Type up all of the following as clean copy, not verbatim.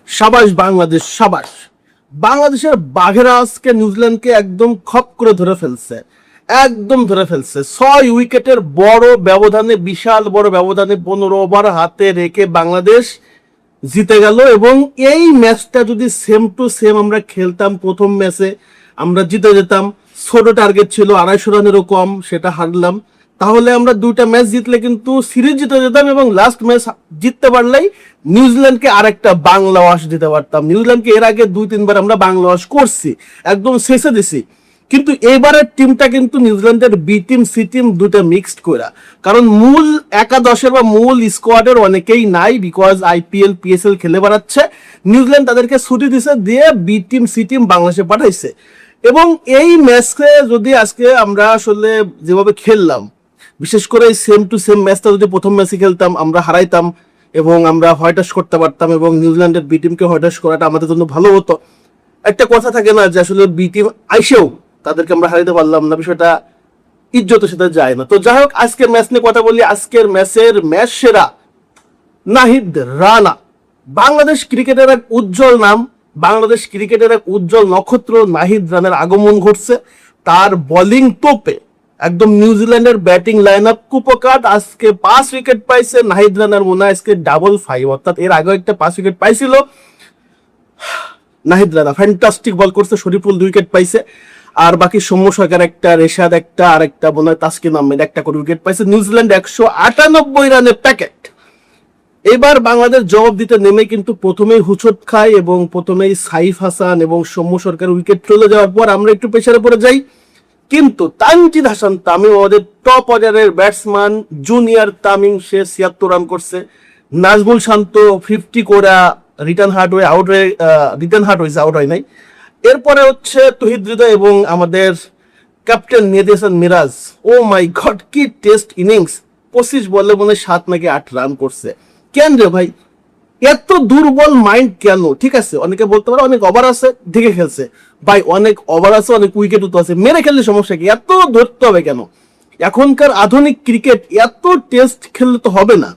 সাবাস বাংলাদেশ, সাবাস। বাংলাদেশের বাঘেরা আজকে নিউজিল্যান্ডকে একদম খপ করে ধরে ফেলছে, একদম ধরে ফেলছে। 6 উইকেটের বড় ব্যবধানে, বিশাল বড় ব্যবধানে 15 ওভার হাতে রেখে বাংলাদেশ জিতে গেল। এবং এই ম্যাচটা যদি সেম টু সেম আমরা খেলতাম, প্রথম ম্যাচে আমরা জিতে যেতাম। ছোট টার্গেট ছিল 250 রানেরও কম, সেটা হারলাম। তাহলে আমরা 2টা ম্যাচ জিতলে কিন্তু সিরিজ জিতে যেতাম এবং লাস্ট ম্যাচ জিততে পারলেই নিউজিল্যান্ডকে আরেকটা বাংলা ওয়াশ দিতে পারতাম। নিউজিল্যান্ডকে এর আগে 2-3 বার আমরা বাংলা ওয়াশ করছি, একদম শেষে দিছি। কিন্তু এবারের টিমটা কিন্তু নিউজিল্যান্ডের বি টিম সি টিম দুটো মিক্সড করা, কারণ মূল একাদশের বা মূল স্কোয়াডের অনেকেই নাই, বিকজ আইপিএল পিএসএল খেলে বেড়াচ্ছে। নিউজিল্যান্ড তাদেরকে ছুটি দিছে, দিয়ে বি টিম সি টিম বাংলাদেশে পাঠাইছে। এবং এই ম্যাচে যদি আজকে আমরা আসলে যেভাবে খেললাম, বিশেষ করে সেম টু সেম ম্যাচটা যদি প্রথম ম্যাচে খেলতাম, আমরা হারাইতাম এবং আমরা হোয়াইট করতে পারতাম এবং নিউজিল্যান্ডের বি টিমকে হোয়াইট করাটা আমাদের জন্য ভালো হতো। একটা কথা থাকে না যে আসলে বি টিম আইসেও তাদেরকে আমরা হারাইতে পারলাম না, বিষয়টা ইজ্জতের সাথে যায় না। তো যাই হোক, আজকের ম্যাচ নিয়ে কথা বলি। আজকের ম্যাচের ম্যাচ সেরা নাহিদ রানা। বাংলাদেশ ক্রিকেটের এক উজ্জ্বল নাম, বাংলাদেশ ক্রিকেটের এক উজ্জ্বল নক্ষত্র নাহিদ রানার আগমন ঘটছে। তার বোলিং তোপে একদম নিউজিল্যান্ডের ব্যাটিং লাইন আপ কুপকাট। আজকে 5 উইকেট পাইছে নাহিদ রানার, মনে হয় আজকে ডাবল 5, অর্থাৎ এর আগে একটা 5 উইকেট পাইছিল নাহিদ রানা। ফ্যান্টাস্টিক বল করছে। শরীফুল 2 উইকেট পাইছে, আর বাকি সৌম্য সরকার একটা, রেশাদ একটা, আর একটা মনে হয় তাসকিন আহমেদ একটা করে উইকেট পাইছে। নিউজিল্যান্ড 198 রানের প্যাকেট। এবার বাংলাদেশ জবাব দিতে নেমে কিন্তু প্রথমেই হুচট খায় এবং প্রথমেই সাইফ হাসান এবং সৌম্য সরকার উইকেট চলে যাওয়ার পর আমরা একটু প্রেসারে পড়ে যাই। কিন্তু তানজিদ হাসান তামিম, আমাদের টপ অর্ডারের ব্যাটসম্যান, জুনিয়র তামিম, সে 76 রান করছে। নাজমুল শান্ত 50 করা রিটার্ন হার্ট হয়েছে, আউট হয় নাই। এরপরে হচ্ছে তহিদ হৃদয় এবং আমাদের ক্যাপ্টেন মেহেদী হাসান মিরাজ। ও মাই গড, কি টেস্ট ইনিংস! 25 বলে মনে 7 নাকি 8 রান করছে। কেন রে ভাই, এত দুর্বল মাইন্ড কেন? ঠিক আছে, অনেকে বলতে পারে অনেক ওভার আছে, দেখে খেলছে। ভাই, অনেক ওভার আছে, অনেক উইকেটও তো আছে, মেরে খেললে সমস্যা কি? এত ধরতে হবে কেন? এখনকার আধুনিক ক্রিকেট এত টেস্ট খেললে তো হবে না,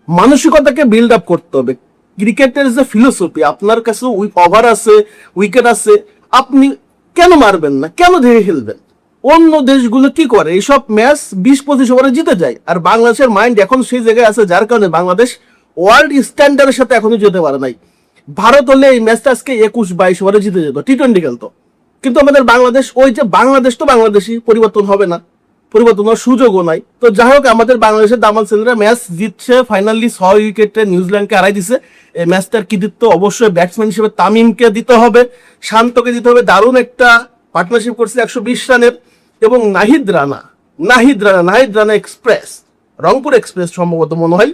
মানসিকতাকে বিল্ড আপ করতে হবে। ক্রিকেটের যে ফিলোসফি, আপনার কাছে ওভার আছে, উইকেট আছে, আপনি কেন মারবেন না? কেন দেখে খেলবেন? অন্য দেশগুলো কি করে, এইসব ম্যাচ 20-25 ওভারে জিতে যায়। আর বাংলাদেশের মাইন্ড এখন সেই জায়গায় আছে, যার কারণে বাংলাদেশ ওয়ার্ল্ড স্ট্যান্ডার্ডের সাথে এখনো যেতে পারে নাই। ভারত হলে এই ম্যাচটা আজকে 21-22 ওভারে জিতে যেত, টি-20 খেলতো। কিন্তু আমাদের বাংলাদেশ, ওই যে বাংলাদেশ তো বাংলাদেশই, পরিবর্তন হবে না, পরিবর্তন হওয়ার সুযোগও নাই। তো যাই হোক, আমাদের বাংলাদেশের দামাল ছেলেরা ম্যাচ জিতছে ফাইনালি। 6 উইকেটে নিউজিল্যান্ডকে হারাই দিছে। এই ম্যাচটার কৃতিত্ব অবশ্যই ব্যাটসম্যান হিসেবে তামিমকে দিতে হবে, শান্তকে দিতে হবে। দারুণ একটা পার্টনারশিপ করছে 120 রানের। এবং নাহিদ রানা এক্সপ্রেস, রংপুর এক্সপ্রেস সম্ভবত মনে হয়,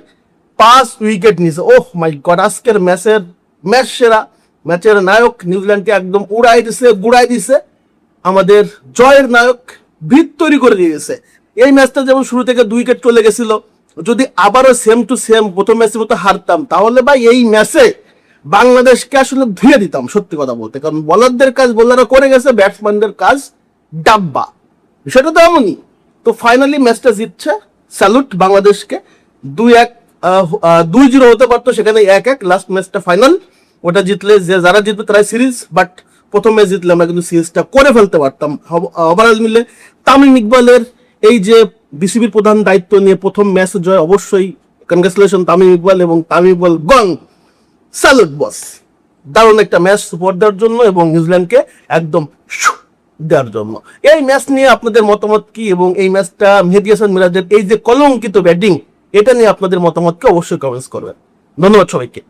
5 উইকেট নিয়েছে। ওহ মাই গড, আজকের ম্যাচ সেরা, ম্যাচের নায়ক নিউজিল্যান্ডকে একদম গুড়াই দিছে। আমাদের জয়ের নায়ক ভিত তৈরি করে দিয়েছে। এই ম্যাচটা যেমন শুরু থেকে 2 উইকেট চলে গেছিল, যদি আবারও সেম টু সেম প্রথম ম্যাচের মতো হারতাম, তাহলে ভাই এই ম্যাচে বাংলাদেশকে আসলে ধুয়ে দিতাম, সত্যি কথা বলতে। কারণ বোলারদের কাজ বোলাররা করে গেছে, ব্যাটসম্যানদের কাজ ডাব্বা, সেটা তো এমনই। তো ফাইনালি ম্যাচটা জিতছে, স্যালুট বাংলাদেশকে। 2-0 হতে পারতো, সেখানে 1-1 লাস্ট ম্যাচটা ফাইনাল। ওটা জিতলে যারা জিতবে তারাই সিরিজ, বাট প্রথম ম্যাচ জিতলে আমরা কিন্তু সিরিজটা করে ফেলতে পারতাম। ওভারঅল মিলে তামিম ইকবালের এই যে বিসিবির প্রধান দায়িত্ব নিয়ে প্রথম ম্যাচ জয়, অবশ্যই কনগ্রাচুলেশন তামিম ইকবাল। এবং তামিম ইকবাল গং, স্যালুট বস। দারুণ একটা ম্যাচ সুপার দেওয়ার জন্য এবং নিউজিল্যান্ডকে একদম দেওয়ার জন্য। এই ম্যাচ নিয়ে আপনাদের মতামত কি? এবং এই ম্যাচটা মেহেদী হাসান মিরাজের এই যে কলঙ্কিত ব্যাটিং, এটা নিয়ে আপনাদের মতামতকে অবশ্যই কমেন্টস করবেন। ধন্যবাদ সবাইকে।